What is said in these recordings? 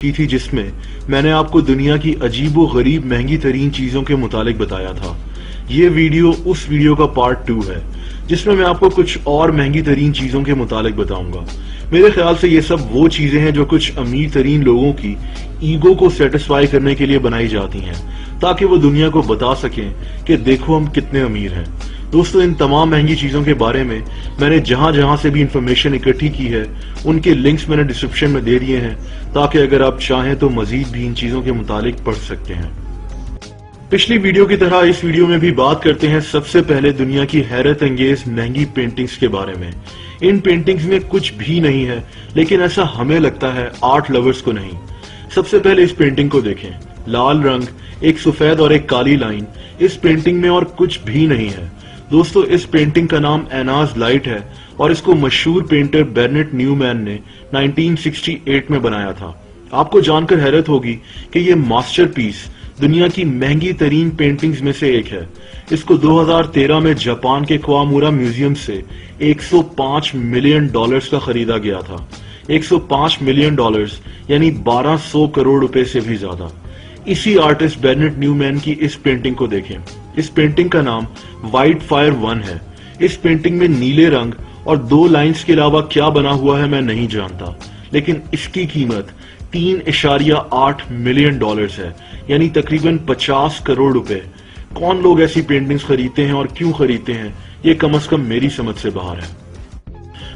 की थी जिसमें मैंने आपको दुनिया की अजीबो गरीब महंगी तरीन चीजों के मुतालिक बताया था। ये वीडियो उस वीडियो का पार्ट 2 है जिसमें मैं आपको कुछ और महंगी तरीन चीजों के मुतालिक बताऊंगा। मेरे ख्याल से ये सब वो चीजें हैं जो कुछ अमीर तरीन लोगों की ईगो को सेटिस्फाई करने के लिए बनाई जाती हैं ताकि वो दुनिया को बता सकें कि देखो हम कितने अमीर हैं। दोस्तों, इन तमाम महंगी चीजों के बारे में मैंने जहां जहां से भी इंफॉर्मेशन इकट्ठी की है उनके लिंक्स मैंने डिस्क्रिप्शन में दे दिए हैं ताकि अगर आप चाहें तो मजीद भी इन चीजों के मुतालिक पढ़ सकते हैं। पिछली वीडियो की तरह इस वीडियो में भी बात करते हैं सबसे पहले दुनिया की हैरत अंगेज महंगी पेंटिंग्स के बारे में। इन पेंटिंग्स में कुछ भी नहीं है, लेकिन ऐसा हमें लगता है आर्ट लवर्स को नहीं। सबसे पहले इस पेंटिंग को देखें। लाल रंग, एक सफेद और एक काली लाइन, इस पेंटिंग में और कुछ भी नहीं है। दोस्तों, इस पेंटिंग का नाम एनाज लाइट है और इसको मशहूर पेंटर बेर्नेट न्यूमैन ने 1968 में बनाया था। आपको जानकर हैरत होगी कि ये मास्टरपीस दुनिया की महंगी तरीन पेंटिंग्स में से एक है। इसको 2013 में जापान के क्वामुरा म्यूजियम से $105 मिलियन का खरीदा गया था। $105 मिलियन यानी 1200 करोड़ रुपए से भी ज्यादा। इसी आर्टिस्ट बेर्नेट न्यूमैन की इस पेंटिंग को देखें। इस पेंटिंग का नाम व्हाइट फायर 1 है। इस पेंटिंग में नीले रंग और 2 लाइंस के अलावा क्या बना हुआ है मैं नहीं जानता, लेकिन इसकी कीमत $3.8 मिलियन है, यानी तकरीबन 50 करोड़ रुपए। कौन लोग ऐसी पेंटिंग्स खरीदते हैं और क्यों खरीदते हैं, ये कम से कम मेरी समझ से बाहर है।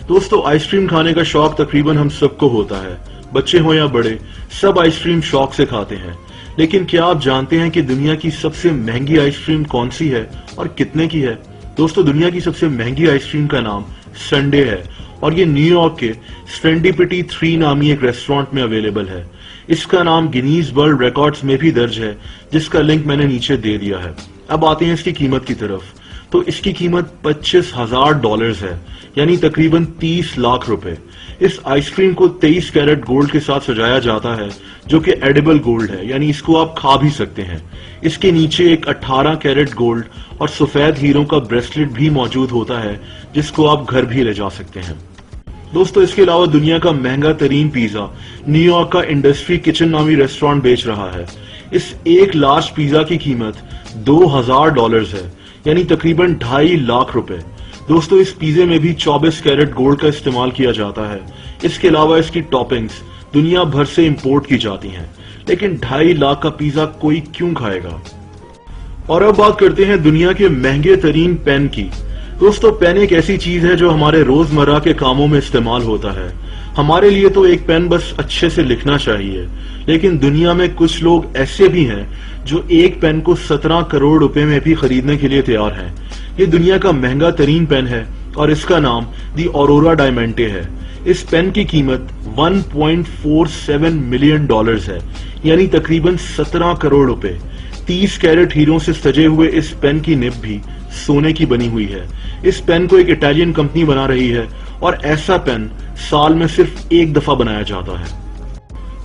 दोस्तों, आइसक्रीम खाने का शौक तकरीबन हम सबको होता है। बच्चे हो या बड़े, सब आइसक्रीम शौक से खाते हैं। लेकिन क्या आप जानते हैं कि दुनिया की सबसे महंगी आइसक्रीम कौन सी है और कितने की है? दोस्तों, दुनिया की सबसे महंगी आइसक्रीम का नाम संडे है और ये न्यूयॉर्क के स्ट्रेंडिपिटी 3 नामी एक रेस्टोरेंट में अवेलेबल है। इसका नाम गिनीज वर्ल्ड रिकॉर्ड्स में भी दर्ज है, जिसका लिंक मैंने नीचे दे दिया है। अब आते हैं इसकी कीमत की तरफ। तो इसकी कीमत $25,000 है, यानी तकरीबन 30 लाख रुपए। इस आइसक्रीम को 23 कैरेट गोल्ड के साथ सजाया जाता है, जो कि एडिबल गोल्ड है, यानी इसको आप खा भी सकते हैं। इसके नीचे एक 18 कैरेट गोल्ड और सफेद हीरों का ब्रेसलेट भी मौजूद होता है, जिसको आप घर भी ले जा सकते हैं। दोस्तों, इसके अलावा दुनिया का महंगा तरीन पिज्जा न्यूयॉर्क का इंडस्ट्री किचन नामी रेस्टोरेंट बेच रहा है। इस एक लार्ज पिज्जा की कीमत $2,000 है, यानी तकरीबन 2.5 लाख रुपए। दोस्तों, इस पिज्जे में भी 24 कैरेट गोल्ड का इस्तेमाल किया जाता है। इसके अलावा इसकी टॉपिंग्स दुनिया भर से इंपोर्ट की जाती हैं, लेकिन 2.5 लाख का पिज्जा कोई क्यों खाएगा? और अब बात करते हैं दुनिया के महंगे तरीन पेन की। दोस्तों, पेन एक ऐसी चीज है जो हमारे रोजमर्रा के कामों में इस्तेमाल होता है। हमारे लिए तो एक पेन बस अच्छे से लिखना चाहिए, लेकिन दुनिया में कुछ लोग ऐसे भी हैं जो एक पेन को 17 करोड़ रुपए में भी खरीदने के लिए तैयार हैं। ये दुनिया का महंगा तरीन पेन है और इसका नाम दी ऑरोरा डायमेंटे है। इस पेन की कीमत $1.47 मिलियन है, यानी तकरीबन 17 करोड़ रुपए। 30 कैरेट हीरों से सजे हुए इस पेन की निब भी सोने की बनी हुई है। इस पेन को एक इटालियन कंपनी बना रही है और ऐसा पेन साल में सिर्फ एक दफा बनाया जाता है।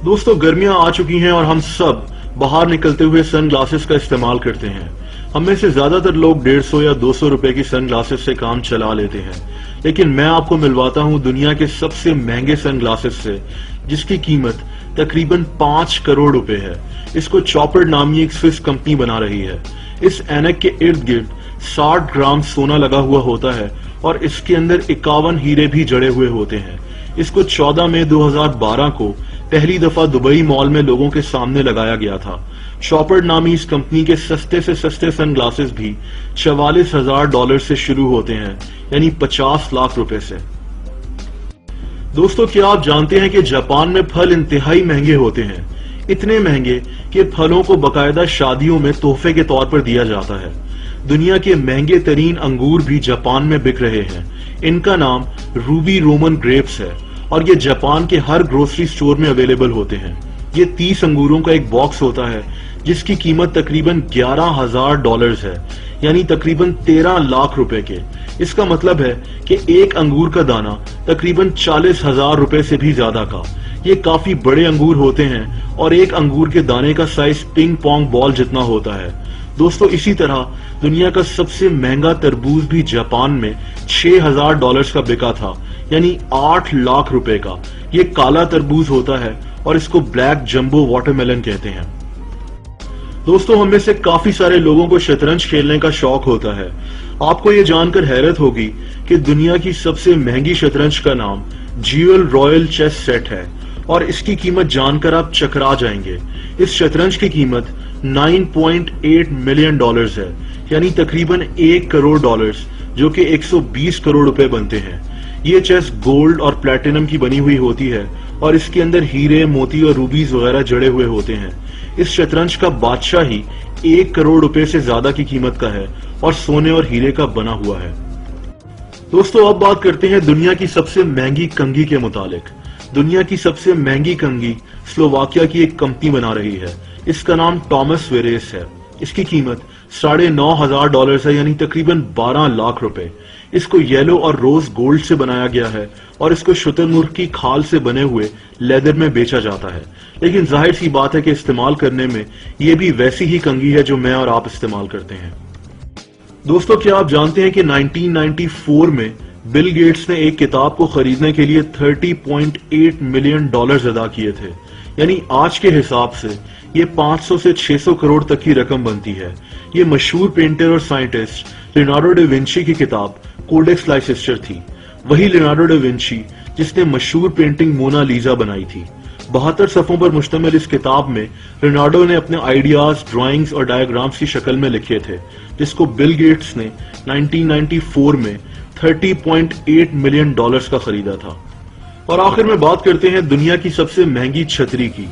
दोस्तों, गर्मियां आ चुकी हैं और हम सब बाहर निकलते हुए सन ग्लासेस का इस्तेमाल करते हैं। हम में से ज्यादातर लोग 150 या 200 रुपए की सन ग्लासेस से काम चला लेते हैं, लेकिन मैं आपको मिलवाता हूं दुनिया के सबसे महंगे सन ग्लासेस से, जिसकी कीमत तकरीबन 5 करोड़ रुपए है। इसको चॉपर्ड नामी एक स्विस कंपनी बना रही है। इस ऐनक के इर्द गिर्द 60 ग्राम सोना लगा हुआ होता है और इसके अंदर 51 हीरे भी जड़े हुए होते हैं। इसको 14 मई 2012 को पहली दफा दुबई मॉल में लोगों के सामने लगाया गया था। शॉपर्ड नामी इस कंपनी के सस्ते से सस्ते सन ग्लासेस भी $44,000 से शुरू होते हैं, यानी 50 लाख रुपए से। दोस्तों, क्या आप जानते हैं कि जापान में फल इंतहाई महंगे होते हैं? इतने महंगे कि फलों को बकायदा शादियों में तोहफे के तौर पर दिया जाता है। दुनिया के महंगे तरीन अंगूर भी जापान में बिक रहे हैं। इनका नाम रूबी रोमन ग्रेप्स है और ये जापान के हर ग्रोसरी स्टोर में अवेलेबल होते हैं। ये 30 अंगूरों का एक बॉक्स होता है, जिसकी कीमत तकरीबन $11,000 है, यानी तकरीबन 13 लाख रुपए के। इसका मतलब है कि एक अंगूर का दाना तकरीबन 40,000 रुपए से भी ज्यादा का। ये काफी बड़े अंगूर होते हैं और एक अंगूर के दाने का साइज पिंग पोंग बॉल जितना होता है। दोस्तों, इसी तरह दुनिया का सबसे महंगा तरबूज भी जापान में $6,000 का बिका था, यानी 8 लाख रुपए का। ये काला तरबूज होता है اور اس کو بلیک جمبو واٹر میلن کہتے ہیں۔ دوستوں ہم میں سے کافی سارے لوگوں کو شطرنج کھیلنے کا شوق ہوتا ہے۔ آپ کو یہ جان کر حیرت ہوگی کہ دنیا کی سب سے مہنگی شطرنج کا نام جیول رائل چیس سیٹ ہے، اور اس کی قیمت جان کر آپ چکرا جائیں گے۔ اس شطرنج کی قیمت 9.8 ملین ڈالرز ہے، یعنی تقریباً 1 کروڑ ڈالرز، جو کہ 120 کروڑ روپے بنتے ہیں۔ یہ چیس گولڈ اور پلیٹینم کی بنی ہوئی ہوتی ہے، اور اس کے اندر ہیرے، موتی اور روبیز وغیرہ جڑے ہوئے ہوتے ہیں۔ اس شطرنج کا بادشاہ ہی 1 کروڑ روپے سے زیادہ کی قیمت کا ہے اور سونے اور ہیرے کا بنا ہوا ہے۔ دوستو اب بات کرتے ہیں دنیا کی سب سے مہنگی کنگھی کے متعلق۔ دنیا کی سب سے مہنگی کنگھی سلوواکیہ کی ایک کمپنی بنا رہی ہے۔ اس کا نام ٹامس ویریس ہے۔ اس کی قیمت $9,500 ہے، یعنی تقریباً 12 لاکھ روپے۔ اس کو یلو اور روز گولڈ سے بنایا گیا ہے، اور اس کو شتر مرغ کی کھال سے بنے ہوئے لیدر میں بیچا جاتا ہے۔ لیکن ظاہر سی بات ہے کہ استعمال کرنے میں یہ بھی ویسی ہی کنگھی ہے جو میں اور آپ استعمال کرتے ہیں۔ دوستو کیا آپ جانتے ہیں کہ 1994 میں بل گیٹس نے ایک کتاب کو خریدنے کے لیے $30.8 ملین ادا کیے تھے، یعنی آج کے حساب سے یہ 500 سے 600 کروڑ تک کی رقم بنتی ہے۔ یہ مشہور پینٹر اور سائنٹسٹ لیونارڈو ڈا ونچی کی کتاب کوڈیکس لائسیسٹر تھی۔ وہی لیونارڈو ڈا ونچی جس نے مشہور پینٹنگ مونا لیزا بنائی تھی۔ 72 صفحوں پر مشتمل اس کتاب میں لیونارڈو نے اپنے آئیڈیاز، ڈرائنگز اور ڈائیگرامز کی شکل میں لکھے تھے، جس کو بل گیٹس نے 1994 میں $30.8 ملین کا خریدا تھا۔ اور آخر میں بات کرتے ہیں دنیا کی سب سے مہنگی چھتری کی۔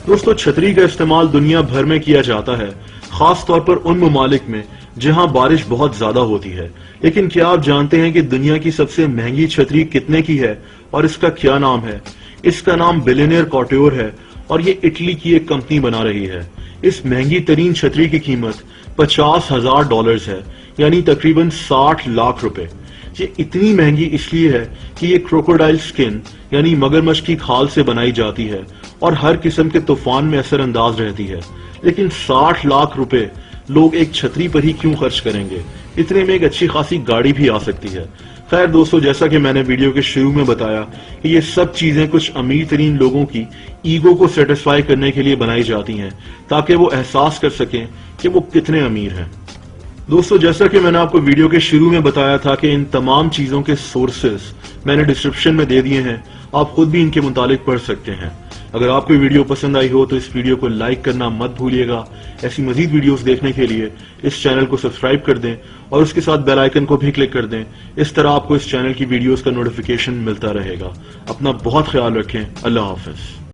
دوستو چھتری کا استعمال دنیا بھر میں کیا جاتا ہے، خاص طور پر ان ممالک میں جہاں بارش بہت زیادہ ہوتی ہے۔ لیکن کیا آپ جانتے ہیں کہ دنیا کی سب سے مہنگی چھتری کتنے کی ہے اور اس کا کیا نام ہے؟ اس کا نام بلینئر کوٹیور ہے، اور یہ اٹلی کی ایک کمپنی بنا رہی ہے۔ اس مہنگی ترین چھتری کی قیمت $50,000 ہے، یعنی تقریباً 60 لاکھ روپے۔ یہ اتنی مہنگی اس لیے ہے کہ یہ کروکوڈائل سکن یعنی مگرمچھ کی کھال سے بنائی جاتی ہے اور ہر قسم کے طوفان میں اثر انداز رہتی ہے۔ لیکن 60 لاکھ روپے لوگ ایک چھتری پر ہی کیوں خرچ کریں گے؟ اتنے میں ایک اچھی خاصی گاڑی بھی آ سکتی ہے۔ خیر دوستو، جیسا کہ میں نے ویڈیو کے شروع میں بتایا کہ یہ سب چیزیں کچھ امیر ترین لوگوں کی ایگو کو سیٹسفائی کرنے کے لیے بنائی جاتی ہیں، تاکہ وہ احساس کر سکیں کہ وہ کتنے امیر ہیں۔ دوستو جیسا کہ میں نے آپ کو ویڈیو کے شروع میں بتایا تھا کہ ان تمام چیزوں کے سورسز میں نے ڈسکرپشن میں دے دیے ہیں، آپ خود بھی ان کے متعلق پڑھ سکتے ہیں۔ اگر آپ کو ویڈیو پسند آئی ہو تو اس ویڈیو کو لائک کرنا مت بھولیے گا۔ ایسی مزید ویڈیوز دیکھنے کے لیے اس چینل کو سبسکرائب کر دیں اور اس کے ساتھ بیل آئیکن کو بھی کلک کر دیں۔ اس طرح آپ کو اس چینل کی ویڈیوز کا نوٹیفیکیشن ملتا رہے گا۔ اپنا بہت خیال رکھیں۔ اللہ حافظ۔